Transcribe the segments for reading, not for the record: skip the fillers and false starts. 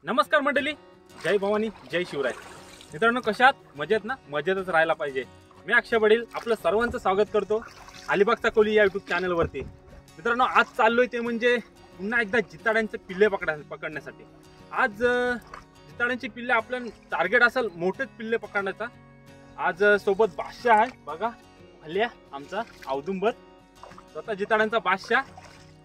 नमस्कार मंडळी, जय भवानी, जय शिवराय. मित्रांनो, कशात मजेत ना? मजेतच राहायला पाहिजे. मी अक्षय वडील आपलं सर्वांचं स्वागत करतो अलिबागचा कोली या यूट्यूब चॅनलवरती. मित्रांनो, आज चाललोय ते म्हणजे पुन्हा एकदा जिताड्यांचे पिल्ले पकडण्यासाठी. आज जिताड्यांची पिल्ले आपलं टार्गेट असेल मोठेच पिल्ले पकडण्याचा. आज सोबत बादशाह आहे बघा, भल्या आमचा औदुंबर, स्वतः जिताड्यांचा बादशाह.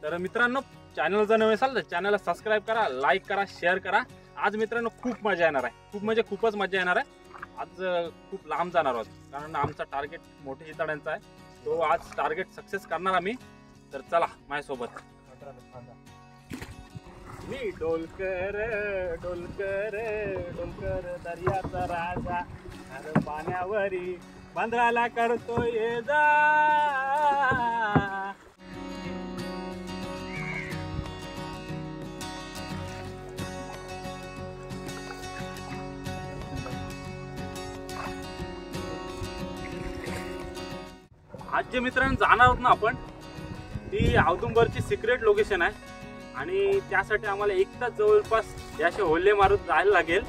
तर मित्रांनो, चॅनल जर नवे असाल तर चॅनलला सबस्क्राईब करा, लाईक करा, शेअर करा. आज मित्रांनो खूप मजा येणार आहे, खूप म्हणजे खूपच मजा येणार आहे. आज खूप लांब जाणार आहोत कारण आमचा टार्गेट मोठे जिताड्यांचा आहे. तो आज टार्गेट सक्सेस करणार आम्ही. तर चला माझ्यासोबत. मी डोलकर डोलकर डोलकर दर्याचा राजा, पाण्यावरी बंदराला करतो ये जा. आज जे मित्रांनो जाणार आहोत ना आपण, ती औदुंबरची सिक्रेट लोकेशन आहे आणि त्यासाठी आम्हाला एक तास जवळपास याचे होल्ले मारून जायला लागेल.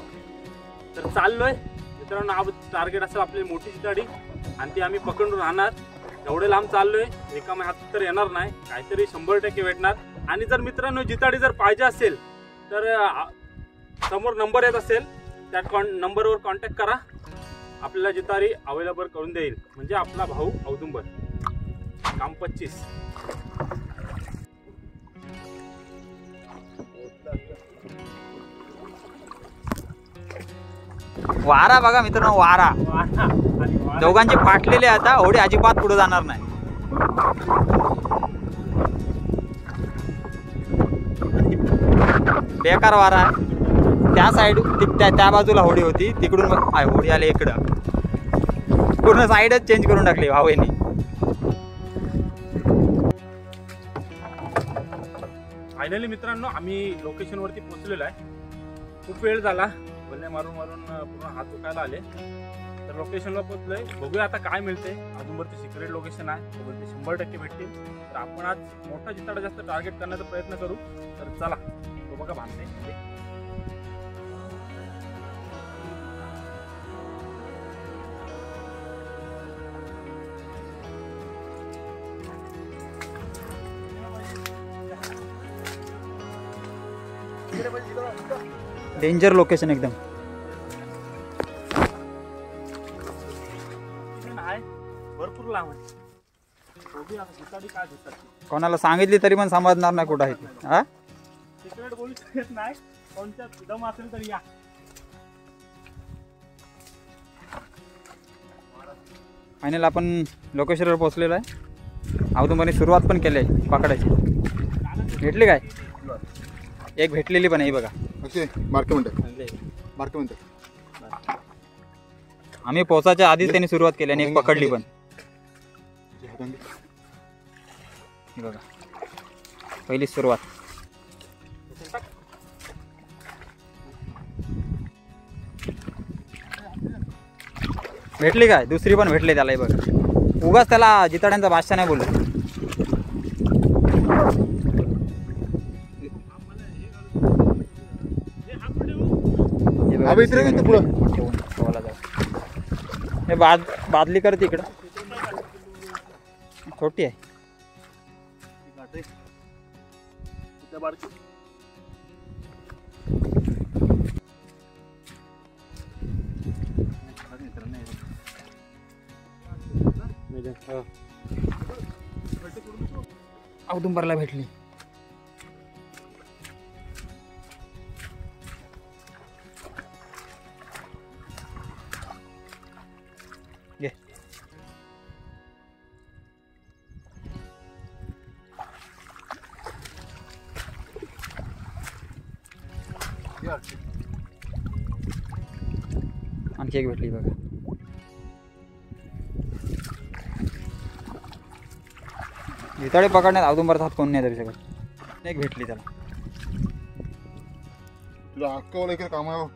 तर चाललोय मित्रांनो. आज टार्गेट असेल आपली मोठी जिताडी आणि ती आम्ही पकडून राहणार. एवढे लांब चाललोय, रिकामे हात तर येणार नाही, काहीतरी 100% भेटणार. आणि जर मित्रांनो जिताडी जर पाहिजे असेल तर समोर नंबर येत असेल, त्या नंबरवर कॉन्टॅक्ट करा. आपल्याला जितारी अवेलेबल करून देईल. म्हणजे आपला भाऊ औदुंबर, काम 25. वारा बघा मित्रांनो, वारा दोघांचे फाटलेले. आता होडी अजिबात पुढे जाणार नाही. बेकार वारा आहे. त्या साईड त्या बाजूला होडी होती, तिकडून होडी आली इकडं. पूर्ण साईडच चेंज करून टाकली भाऊनी. फायनली मित्रांनो आम्ही लोकेशन वरती पोहोचलेलो आहे. खूप वेळ झाला, बोलणे मारून मारून पूर्ण हात दुखायला आले. तर लोकेशनला पोहोचलोय. बघूया आता काय मिळते. औदुंबरची सिक्रेट लोकेशन आहे, 100% भेटतील. तर आपण आज मोठा जिताडा जास्त टार्गेट करण्याचा प्रयत्न करू. तर चला, तो बघा बांधते. डेंजर लोकेशन एकदम. भरपूर लांब आहे. कोणाला सांगितली तरी पण समजणार नाही कुठं आहे. हा, सिक्रेट बोलू शकत नाही. कोणत्या दम असेल तर या. फायनल आपण लोकेशनवर पोहोचलेलो आहे. औदुंबरने सुरुवात पण केली आहे पकडायची. भेटली काय? एक भेटलेली पण आहे बघा. आम्ही पोचायच्या आधीच त्यांनी सुरुवात केली आणि एक पकडली पण. बघा, पहिली सुरुवात. भेटली काय? दुसरी पण भेटली त्याला. बघा, उगाच त्याला जिताड्यांचा बादशाह नाही बोलत. हे बादली करते इकडं. छोटी आहे. औदुंबरला भेटली. घे. आणखी एक भेटली बघा. जिताडे पकडण्यात औदुंबरचा हात कोण नाही धरू शकत. एक भेटली त्याला. तुला अक्कावलं इकडे काम आहे.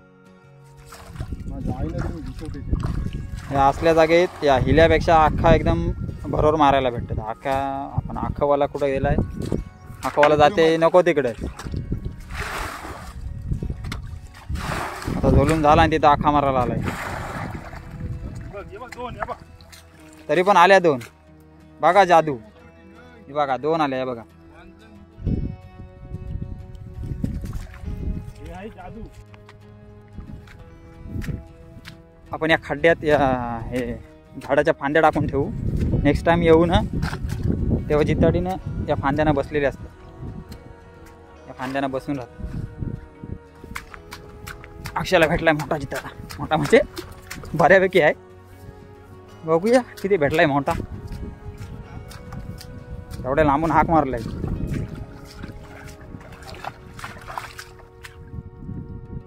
या असल्या जागेत या हिल्यापेक्षा अख्खा एकदम भरोर मारायला भेटतात. अख्खा आपण अख्खावाला कुठं गेलाय, अख्खावाला जाते नको तिकडे. तो झोलून झाला आणि तिथं आखा मारायला आलाय. बघ हे बघ दोन हे बघ. तरी पण आल्या दोन. बघा जादू. हे बघा दोन आल्या, हे बघा. हे आहे जादू. आपण या खड्ड्यात या हे झाडाच्या फांद्या टाकून ठेवू. नेक्स्ट टाइम येऊ ना तेव्हा जिताडीनं या फांद्यानं बसलेले असतात. या फांद्यानं बसून राहतात. अक्षयाला भेटलाय मोठा जिताडा. मोठा म्हणजे बऱ्यापैकी आहे. बघूया किती भेटलाय मोठा. एवढ्या लांबून हाक मारलाय.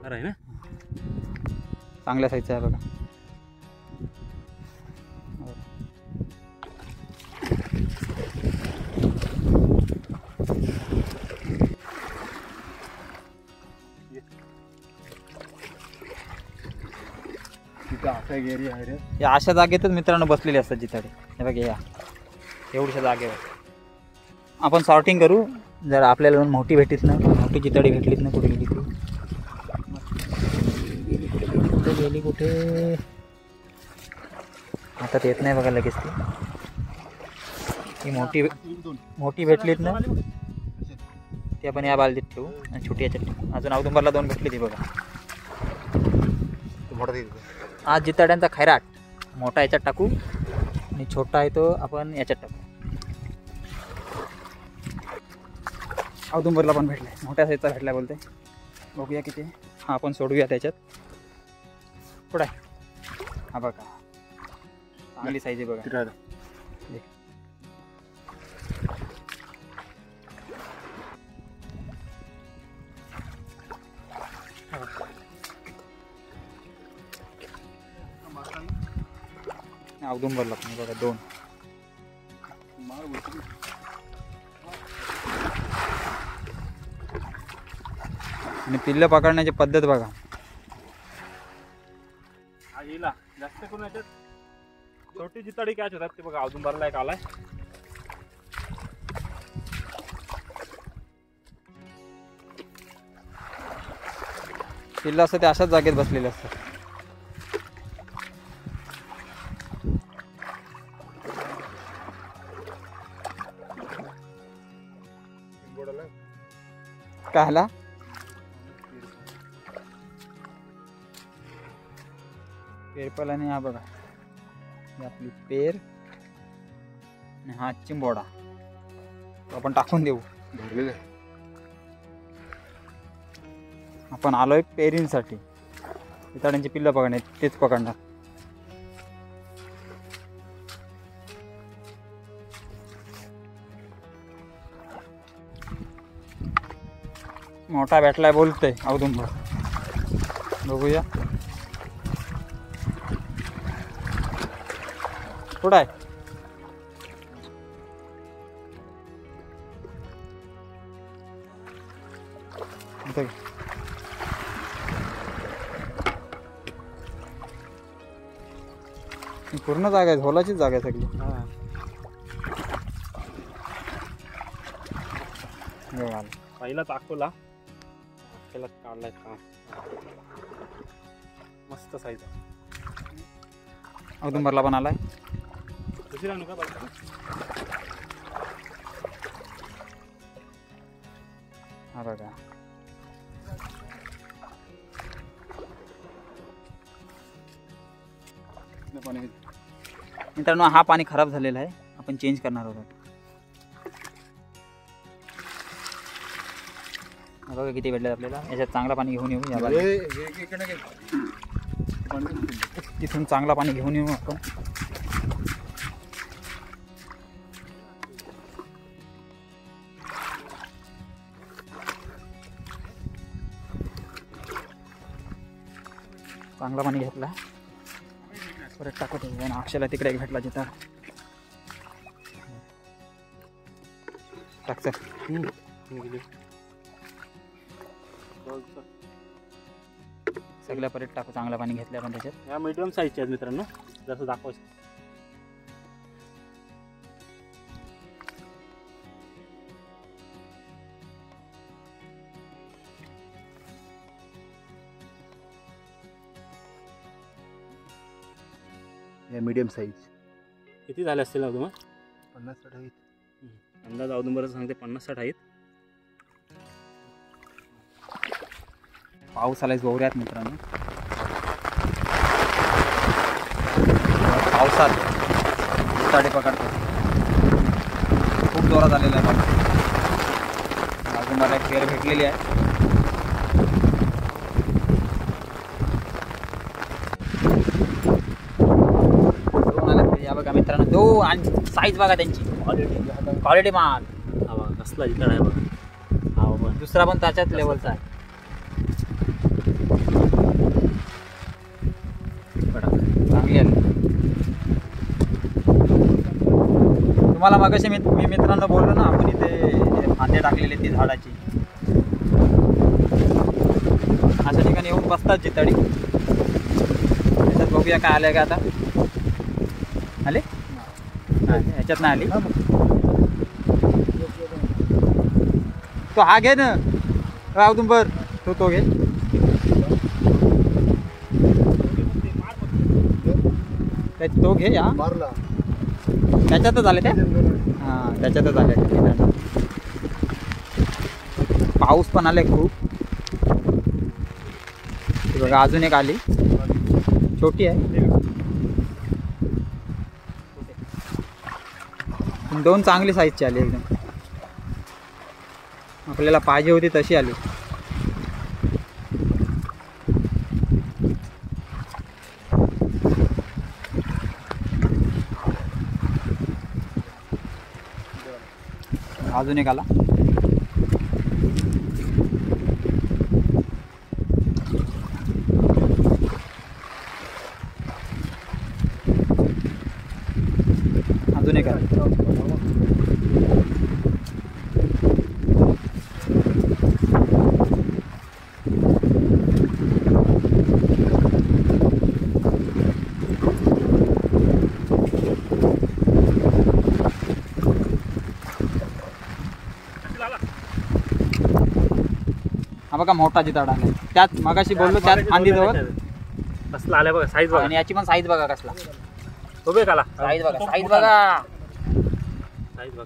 अरे ना चांगल्या साईजचा आहे बघा. तिथं आता गेरी आहे रे. या अशा जागेतच मित्रांनो बसलेले असतात जिताडे. हे बघा या एवढ्याशा जागेवर आपण सॉर्टिंग करू. जर आपल्याला मोठी भेटलीत ना, मोठी जिताडी भेटलीत ना, कुठे गेली कुठे गेली कुठे आता येत नाही बघा लगेच ती. ही मोठी भेटलीत ना ती आपण या बालदीत ठेवू आणि छोटी याच्यात ठेवू. अजून औदुंबरला दोन भेटली ती बघा. मोठा तिथं. आज जिताड्यांचा खैराट मोठा याच्यात टाकू आणि छोटा आहे तो आपण याच्यात टाकू. औदुंबरला पण भेटलाय, मोठ्या साईजचा भेटलाय बोलते. बघूया किती. हा आपण सोडूया त्याच्यात. कुठं आहे? हा बघा चांगली साईज आहे बघा. तिथं औदुंबरला पण बघा दोन. आणि पिल्लं पकडण्याची पद्धत बघा. हा हिला जास्त करून याच्यात छोटी जिताडी कॅच होतात. ते बघा औदुंबरला एक आलाय. पिल्लं असं ते अशाच जागेत बसलेले असतात. काय आला? पेरपल आणि हा बघा ही आपली पेर आणि हा चिंबोडा. तो आपण टाकून देऊ. भरलेलं आहे. आपण आलोय पेरींसाठी. जिताड्यांची पिल्लं पकडणार तेच पकडणार. मोठा भेटलाय बोलतोय औदुंबर. बघूया कुठं आहे. इथं. ही पूर्ण जागा आहे, झोलाचीच जागा आहे सगळी. बघा. पहिला दाखवला त्याला काढलाय का मस्त साईज. औदुंबरला पण आलाय. दुसरी आणू का बाजू? हा बघा मित्रांनो हा पाणी खराब झालेला आहे. आपण चेंज करणार आहोत. हा बघा किती भेटले आपल्याला. याच्यात चांगला पाणी घेऊन येऊ. या तिथून चांगला पाणी घेऊन येऊ आपण. चांगला पाणी घेतला परत टाकू. अक्षयला तिकडे एक भेटला जिथं टाकचं. सगळ्या परत टाकू. चांगलं पाणी घेतलं आपण त्याच्यात. या मीडियम साईजचे आहेत मित्रांनो. जसं दाखवायचं या मीडियम साईज किती झाले असतील औदुंबर? 50-60 आहेत. अंदाज औदुंबरचं सांगते 50-60 आहेत. पाऊस आलाय जोरात मित्रांनो. पावसात जिताडे पकडतो. खूप जोरात आलेला आहे पाऊस. अजून मला एक फेर भेटलेली आहे. दोन आले या बघा मित्रांनो. दो आणि साईज बघा त्यांची. क्वालिटी माल. हा बघा कसला जिताड आहे बघा. हा बघा दुसरा पण त्याच्याच लेवलचा आहे. चांगली आली. तुम्हाला मगाशी मी मित्रांनो बोललो ना आपण इथे फांदे टाकलेले ती झाडाची. अशा ठिकाणी येऊन बसतात जिताडी. त्याच्यात बघूया काय आलंय का आता. आले ह्याच्यात नाही आली. तो हा घे ना औदुंबर. तो घे. तो घे या. मारला त्याच्यातच आले ते. हां त्याच्यातच आले. पाऊस पण आले खूप. बघा अजून एक आली छोटी आहे. दोन चांगली साईजची आली एकदम. आपल्याला पाहिजे होती तशी आली. अजून एक आला. अजून एक आला. हा बघा मोठा जिताड आला. त्यात मगाशी बोललो त्यात फांदी जवळ. कसला आलाय बघा साईज बघा. आणि याची पण साईज बघा कसला. तो बघ आला. साईज बघा. साईज बघा. साईज बघा.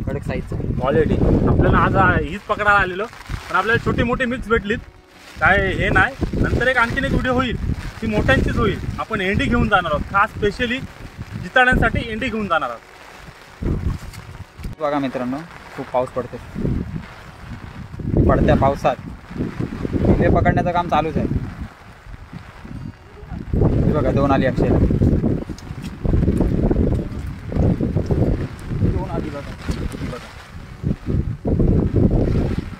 कडक साईज. क्वालिटी. आपल्याला आज हीच पकडायला आलेलो पण आपल्याला छोटी मोठी मिक्स भेटलीत. काय हे नाही. नंतर एक आणखीन एक व्हिडिओ होईल ती मोठ्यांचीच होईल. आपण एंडी घेऊन जाणार आहोत. खास स्पेशली जिताड्यांसाठी एंडी घेऊन जाणार आहोत. बघा मित्रांनो खूप पाऊस पडतो. पडत्या पावसात किल्ले पकडण्याचं काम चालूच आहे. हे बघा दोन आली अक्षयला. दोन आली बघा.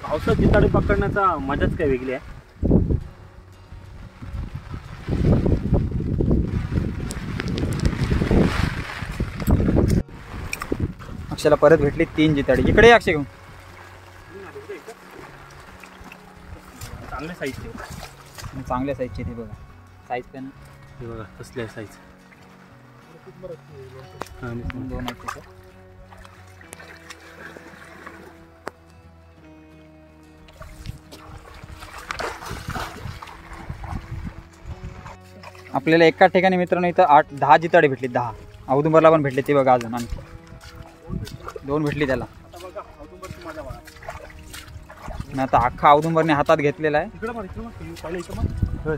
पावसात जिताडे पकडण्याचा मजाच काय वेगळी आहे. अक्षयला परत भेटली 3 जिताडी. इकडे ये अक्षय घेऊन. चांगल्या साईजचे. चांगल्या साईजची ती बघा. साईज पण हे बघा कसली आहे साईज. दोन आहेत तिथं. आपल्याला एका ठिकाणी मित्रांनो इथं 8-10 जिताडे भेटली. 10 औदुंबरला पण भेटले. ती बघा अजून आणखी 2 भेटली त्याला. आता अख्खा औदुंबरने हातात घेतलेला आहे.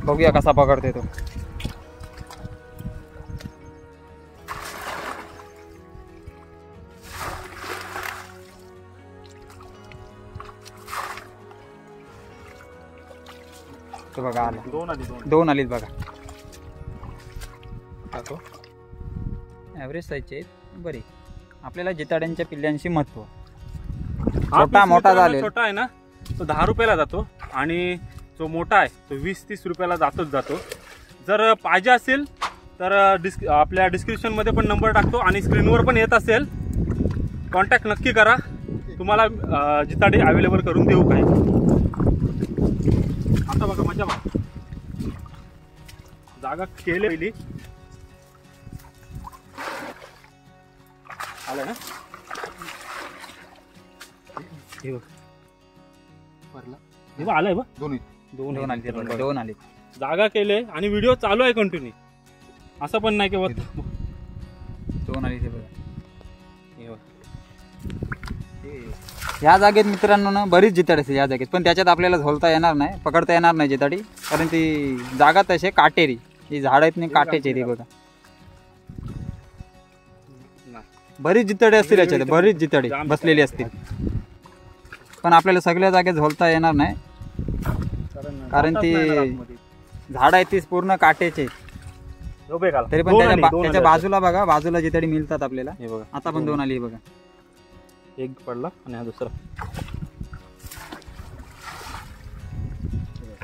बघूया कसा पकडतोय तो. तो बघा आला. दोन आलीत बघा. ॲव्हरेज साईजचे आहेत. बरी. आपल्याला जिताड्यांच्या पिल्ल्यांशी महत्व. छोटा मोठा झाले. छोटा आहे ना तो 10 रुपयाला जातो आणि जो मोठा आहे तो 20-30 रुपयाला जातो. जर पाहिजे असेल तर आपल्या डिस्क्रिप्शनमध्ये पण नंबर टाकतो आणि स्क्रीनवर पण येत असेल. कॉन्टॅक्ट नक्की करा. तुम्हाला जिताडे अवेलेबल करून देऊ काही. आता बघा मजा बघा. जागा केली आलं ना. हे बघ आलंय बघ. दोन दोन आली. जागा केले आणि व्हिडिओ चालू आहे कंटिन्यू, असं पण नाही की दोन आली ते बघा. या जागेत मित्रांनो ना बरीच जिताडी असते या जागेत, पण त्याच्यात आपल्याला झोलता येणार नाही, पकडता येणार नाही जिताडी, कारण ती जागा तशी काटेरी, ही झाड आहेत नाही काटेची ती बघा. बरीच जिताडी असतील याच्यात, बरीच जिताडी बसलेली असतील, पण आपल्याला सगळ्या जागेत झोलता येणार नाही, कारण ती झाड आहेत ती पूर्ण काटेचे. तरी पण त्याच्या बाजूला बघा, बाजूला जिताडी मिळतात आपल्याला. हे बघा आता पण दोन आली बघा. एक पडला आणि हा दुसरा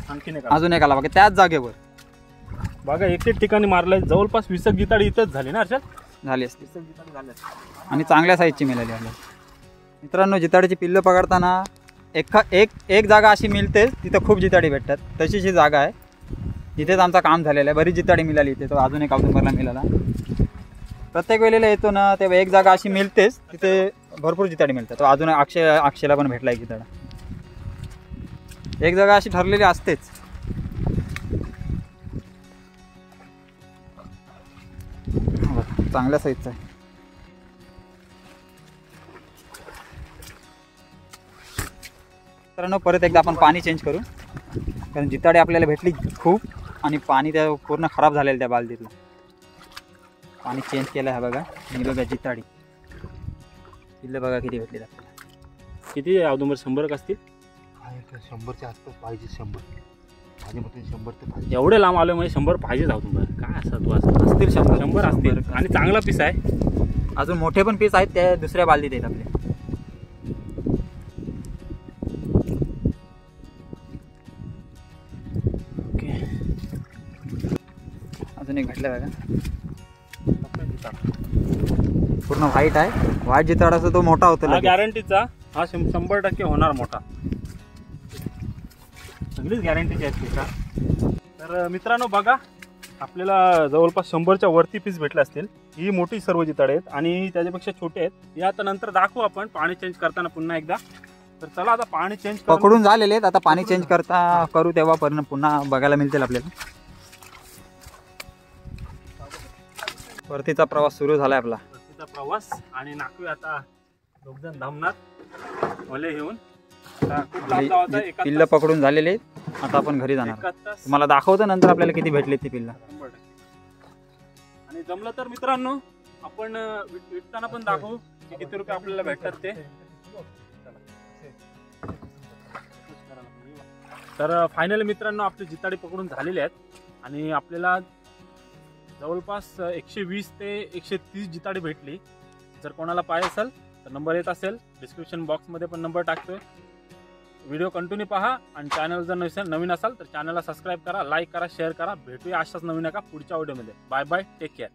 आणखीन एक अजून एक आला बघा त्याच जागेवर. बघा एक ठिकाणी मारलाय, जवळपास 20 जिताडी इथंच झाली ना अर्षद? झाली असते आणि चांगल्या साईजची मिळाली आपल्याला. मित्रांनो जिताडीची पिल्लं पकडताना एक जागा अशी मिळते तिथं खूप जिताडी भेटतात, तशीच ही जागा आहे. इथेच आमचं काम झालेलं आहे, बरीच जिताडी मिळाली इथे. तो अजून एक औदुंबरला मिळाला. प्रत्येक वेळेला येतो ना तेव्हा एक जागा अशी मिळतेच तिथे भरपूर जिताडी मिळतात. तो अजून अक्षयला पण भेटला एक जिताडा. एक जागा अशी ठरलेली असतेच. चांगल्या साईजचा आहे. मित्रांनो परत एकदा आपण पाणी चेंज करू, कारण जिताडी आपल्याला भेटली खूप आणि पाणी त्या पूर्ण खराब झालेलं त्या बालदीतलं. पाणी चेंज केलं आहे बघा. आणि बघा जिताडी पिल्लं बघा किती भेटली आपल्याला. किती औदुंबर 100 असतील? 100च्या आसपास पाहिजे. 100 माझ्या मते 100 तर पाहिजे. एवढे लांब आलो म्हणजे 100 पाहिजेच औदुंबर. काय असं तू असं असतील 100 असतील. आणि चांगला पीस आहे. अजून मोठे पण पीस आहेत त्या दुसऱ्या बालदीत आहेत आपले. अजून एक भेटलं बघा. पूर्ण व्हाईट आहे. व्हाईट जिताड असं तो मोठा होता लगेच. गॅरंटीचा हा 100% होणार मोठा. सगळीच गॅरंटीची आहेत पिसा. तर मित्रांनो बघा आपल्याला जवळपास 100च्या वरती पीस भेटले असतील. ही मोठी सर्व जिताडे आहेत आणि त्याच्यापेक्षा छोटे आहेत. या आता नंतर दाखवू आपण पाणी चेंज करताना पुन्हा एकदा. तर चला आता पाणी चेंज पकडून झालेले आहेत. आता पाणी चेंज करू तेव्हा पुन्हा बघायला मिळतील आपल्याला. वरतीचा प्रवास सुरू झालाय आपला. वरतीचा प्रवास आणि नाकवी आता दोघजण धामणार मले घेऊन. पिल्लं पकडून झालेले आहेत. आता आपण घरी जाणार. तुम्हाला दाखवतो नंतर आपल्याला किती भेटले ती पिल्लं. आणि जमलं तर मित्रांनो आपण विकताना पण दाखवू की किती रुपये आपल्याला भेटतात ते. तर फायनली मित्रांनो आपली जिताडी पकडून झालेली आहेत आणि आपल्याला जवळपास 120 ते 130 जिताडी भेटली. जर कोणाला पाहिजे असेल तर नंबर येत असेल डिस्क्रिप्शन बॉक्समध्ये पण नंबर टाकतोय. व्हिडिओ कंटिन्यू पहा आणि चॅनल जर नवीन असाल तर चॅनलला सबस्क्राईब करा, लाईक करा, शेअर करा. भेटूया अशाच नवीन एका पुढच्या व्हिडिओमध्ये. Bye bye, take care.